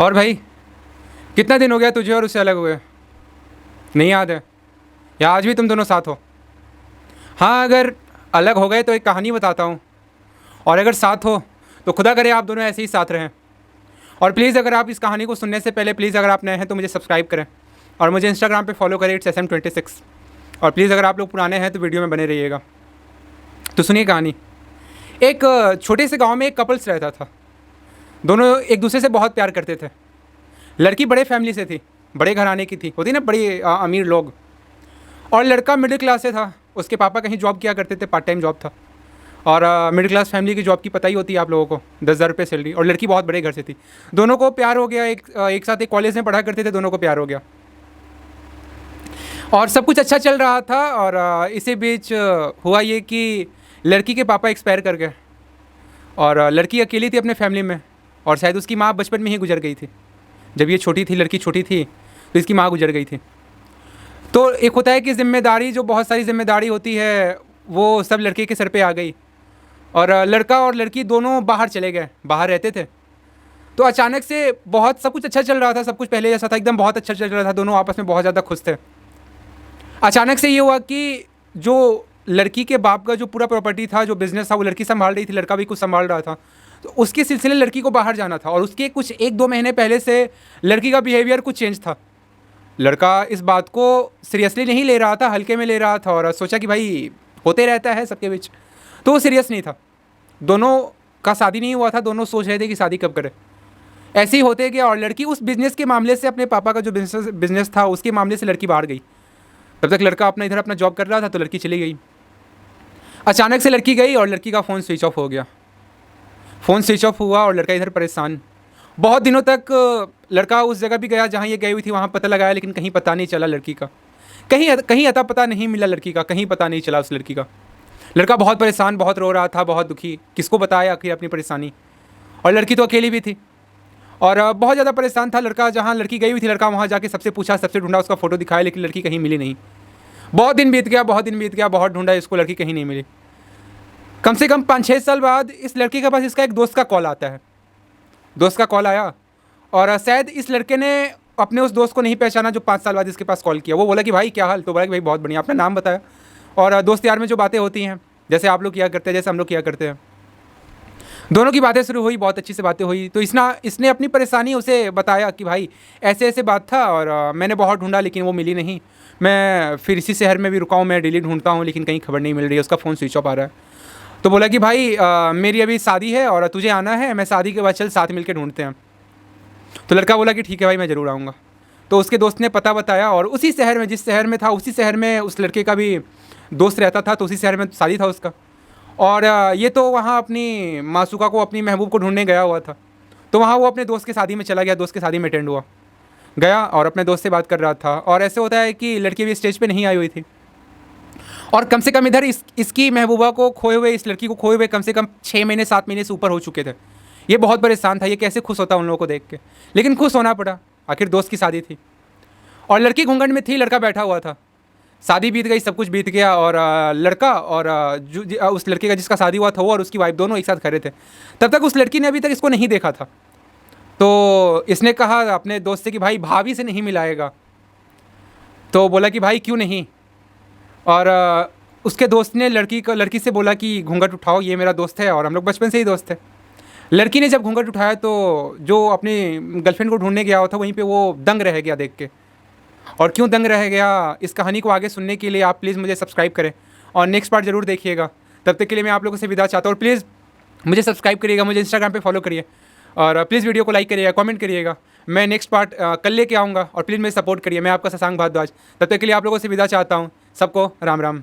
और भाई, कितना दिन हो गया तुझे और उससे अलग हुए? नहीं याद है? या आज भी तुम दोनों साथ हो? हाँ, अगर अलग हो गए तो एक कहानी बताता हूँ, और अगर साथ हो तो खुदा करे आप दोनों ऐसे ही साथ रहें। और प्लीज़, अगर आप इस कहानी को सुनने से पहले, प्लीज़ अगर आप नए हैं तो मुझे सब्सक्राइब करें और मुझे इंस्टाग्राम पे फॉलो करें, IT'sSM26। और प्लीज़, अगर आप लोग पुराने हैं तो वीडियो में बने रहिएगा। तो सुनिए कहानी। एक छोटे से गांव में एक कपल्स रहता था। दोनों एक दूसरे से बहुत प्यार करते थे। लड़की बड़े फैमिली से थी, बड़े घराने की थी, होती ना बड़ी अमीर लोग। और लड़का मिडिल क्लास से था। उसके पापा कहीं जॉब किया करते थे, पार्ट टाइम जॉब था। और मिडिल क्लास फैमिली की जॉब की पता ही होती है आप लोगों को, 10,000 रुपये सैलरी। और लड़की बहुत बड़े घर से थी। दोनों को प्यार हो गया। एक साथ एक कॉलेज में पढ़ा करते थे, दोनों को प्यार हो गया और सब कुछ अच्छा चल रहा था। और इसी बीच हुआ ये कि लड़की के पापा एक्सपायर कर गए। और लड़की अकेली थी अपने फैमिली में। और शायद उसकी माँ बचपन में ही गुजर गई थी। जब ये छोटी थी, लड़की छोटी थी, तो इसकी माँ गुजर गई थी। तो एक होता है कि जिम्मेदारी, जो बहुत सारी जिम्मेदारी होती है, वो सब लड़के के सर पे आ गई। और लड़का और लड़की दोनों बाहर चले गए, बाहर रहते थे। तो अचानक से बहुत सब कुछ अच्छा चल रहा था, सब कुछ पहले जैसा था, एकदम बहुत अच्छा चल रहा था, दोनों आपस में बहुत ज़्यादा खुश थे। अचानक से ये हुआ कि जो लड़की के बाप का जो पूरा प्रॉपर्टी था, जो बिजनेस था, वो लड़की संभाल रही थी, लड़का भी कुछ संभाल रहा था। तो उसके सिलसिले लड़की को बाहर जाना था। और उसके कुछ 1-2 महीने पहले से लड़की का बिहेवियर कुछ चेंज था। लड़का इस बात को सीरियसली नहीं ले रहा था, हल्के में ले रहा था। और सोचा कि भाई होते रहता है सबके बीच, तो वो सीरियस नहीं था। दोनों का शादी नहीं हुआ था, दोनों सोच रहे थे कि शादी कब करें। ऐसे ही होते गया। और लड़की उस बिज़नेस के मामले से, अपने पापा का जो बिजनेस था उसके मामले से लड़की बाहर गई। तब तक लड़का अपना इधर अपना जॉब कर रहा था, तो लड़की चली गई। अचानक से लड़की गई और लड़की का फ़ोन स्विच ऑफ हो गया। फ़ोन स्विच ऑफ हुआ और लड़का इधर परेशान। बहुत दिनों तक लड़का उस जगह भी गया जहाँ ये गई हुई थी, वहाँ पता लगाया, लेकिन कहीं पता नहीं चला लड़की का। कहीं कहीं अता पता नहीं मिला लड़की का, कहीं पता नहीं चला उस लड़की का। लड़का बहुत परेशान, बहुत रो रहा था, बहुत दुखी। किसको बताया आखिर अपनी परेशानी? और लड़की तो अकेली भी थी। और बहुत ज़्यादा परेशान था लड़का। जहाँ लड़की गई हुई थी, लड़का वहाँ जाके सबसे पूछा, सबसे ढूंढा, उसका फ़ोटो दिखाया, लेकिन लड़की कहीं मिली नहीं। बहुत दिन बीत गया, बहुत दिन बीत गया, बहुत ढूंढा इसको, लड़की कहीं नहीं मिली। कम से कम 5-6 साल बाद इस लड़के के पास इसका एक दोस्त का कॉल आता है। दोस्त का कॉल आया और शायद इस लड़के ने अपने उस दोस्त को नहीं पहचाना जो 5 साल बाद इसके पास कॉल किया। वो बोला कि भाई क्या हाल? तो बोला कि भाई बहुत बढ़िया, अपना नाम बताया। और दोस्त यार में जो बातें होती हैं, जैसे आप लोग किया करते हैं, जैसे हम लोग किया करते हैं, दोनों की बातें शुरू हुई, बहुत अच्छी से बातें हुई। तो इसने अपनी परेशानी उसे बताया कि भाई ऐसे ऐसे बात था, और मैंने बहुत ढूंढा लेकिन वो मिली नहीं। मैं फिर इसी शहर में भी रुका हूँ, मैं डेली ढूंढता हूँ, लेकिन कहीं खबर नहीं मिल रही है, उसका फ़ोन स्विच ऑफ आ रहा है। तो बोला कि भाई मेरी अभी शादी है और तुझे आना है, मैं शादी के बाद चल साथ मिल के ढूंढते हैं। तो लड़का बोला कि ठीक है भाई, मैं ज़रूर आऊँगा। तो उसके दोस्त ने पता बताया, और उसी शहर में, जिस शहर में था, उसी शहर में उस लड़के का भी दोस्त रहता था, तो उसी शहर में शादी था उसका। और ये तो वहाँ अपनी मासूका को, अपनी महबूब को ढूंढने गया हुआ था। तो वहाँ वो अपने दोस्त के शादी में चला गया, दोस्त के शादी में अटेंड हुआ, गया और अपने दोस्त से बात कर रहा था। और ऐसे होता है कि लड़की भी स्टेज पे नहीं आई हुई थी। और कम से कम इधर इसकी महबूबा को खोए हुए, इस लड़की को खोए हुए कम से कम 6 महीने 7 महीने से ऊपर हो चुके थे। ये बहुत परेशान था, ये कैसे खुश होता उन लोगों को देख के, लेकिन खुश होना पड़ा, आखिर दोस्त की शादी थी। और लड़की घूंघट में थी, लड़का बैठा हुआ था। शादी बीत गई, सब कुछ बीत गया। और लड़का और उस लड़के का जिसका शादी हुआ था, वो और उसकी वाइफ दोनों एक साथ खड़े थे। तब तक उस लड़की ने अभी तक इसको नहीं देखा था। तो इसने कहा अपने दोस्त से कि भाई भाभी से नहीं मिलाएगा। तो बोला कि भाई क्यों नहीं? और उसके दोस्त ने लड़की से बोला कि घूंघट उठाओ, ये मेरा दोस्त है और हम लोग बचपन से ही दोस्त है। लड़की ने जब घूंघट उठाया तो जो अपनी गर्लफ्रेंड को ढूंढने गया हुआ था, वहीं पे वो दंग रह गया देख के। और क्यों दंग रह गया, इस कहानी को आगे सुनने के लिए आप प्लीज़ मुझे सब्सक्राइब करें और नेक्स्ट पार्ट ज़रूर देखिएगा। तब तक के लिए मैं आप लोगों से विदा चाहता हूँ। और प्लीज़ मुझे सब्सक्राइब करिएगा, मुझे इंस्टाग्राम पे फॉलो करिए, और प्लीज़ वीडियो को लाइक करिएगा, कमेंट करिएगा। मैं नेक्स्ट पार्ट कल लेके आऊँगा, और प्लीज़ मुझे सपोर्ट करिए। मैं आपका शशांक भारद्वाज। तब तक के लिए आप लोगों से विदा चाहता हूँ। सबको राम राम।